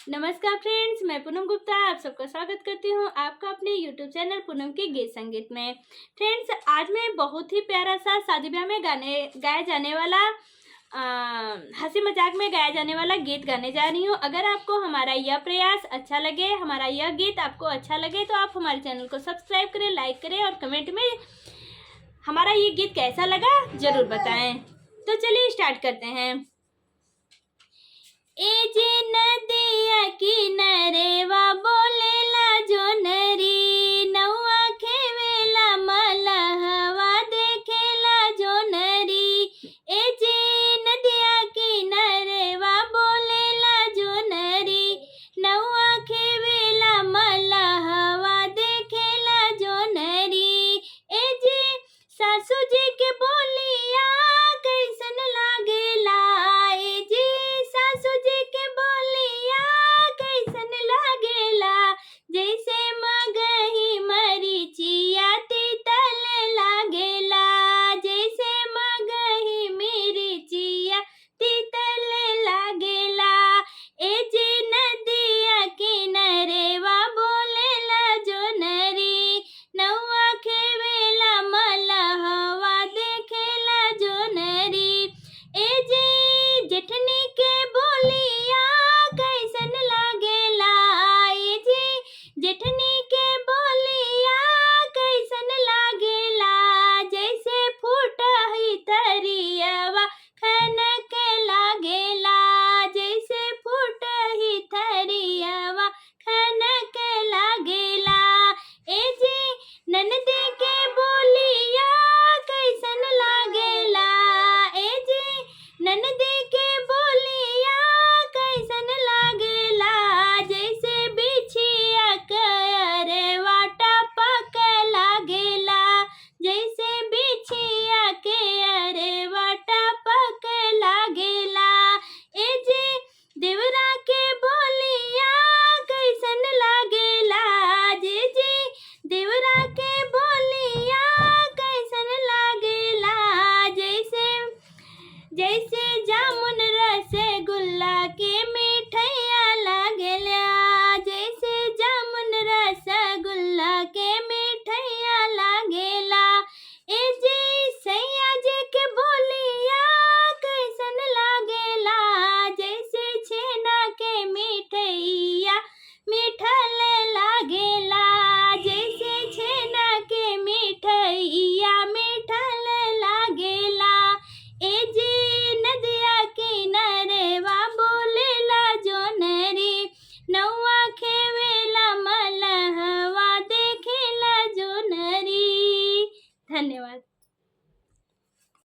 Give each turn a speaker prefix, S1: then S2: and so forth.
S1: नमस्कार फ्रेंड्स, मैं पूनम गुप्ता आप सबका स्वागत करती हूँ आपका अपने यूट्यूब चैनल पूनम के गीत संगीत में। फ्रेंड्स, आज मैं बहुत ही प्यारा सा शादी ब्याह में गाया जाने वाला हंसी मजाक में गाया जाने वाला गीत गाने जा रही हूँ। अगर आपको हमारा यह प्रयास अच्छा लगे, हमारा यह गीत आपको अच्छा लगे तो आप हमारे चैनल को सब्सक्राइब करें, लाइक करें और कमेंट में हमारा ये गीत कैसा लगा ज़रूर बताएं। तो चलिए स्टार्ट करते हैं। ए जे नदिया किनारेवा बोलेला जोनरी, नौआ खेवेला मलहवा देखेला जोनरी। ए जे नदिया किनारेवा बोलेला जोनरी, नौआ खेवेला मलहवा देखेला जोनरी। ए जे सासू जी के बोलिया कैसन लागेला, ए जे सासू जी के बोलिया कैसन लागेला, जैसे मगही मरीचिया तीतल लागेला, जैसे मगही मरीचिया तीतल लागेला। ए जे नदिया किनारेवा बोलेला जोनरी, नौआ खेवेला मलहवा देखेला जोनरी। ए जे जेठनी के बोलिया कैसन लागेला, ए जे जेठनी के बोलिया कैसन लागेला, जैसे फूटही थरियवा खनक लागेला, जैसे फूटही थरियवा खनक लागेला। ए जे ननदी के बोलिया कैसन लागेला, ए जे ननदी के बोलिया कैसन लागेला, जैसे बिछिया कयरवा टपक लागेला, जैसे बिछिया के अरवा टपक लागेला। ए जे देवरा के बोलिया कैसन लागेला, जे देवरा के बोलिया कैसन लागेला, जैसे जामुन रसगुल्ला के मिठैया लागेला, जैसे जामुन रसगुल्ला के मिठैया लागेला। ए जे सैया जी के बोलिया कैसन लागेला, जैसे छेना के मिठैया मिठल लागेला, जैसे छेना के मिठैया मिठल लागेला। ए जे नदिया किनारेवा बोलेला जोनरी, नौआ खेवेला मलहवा देखेला जोनरी। धन्यवाद।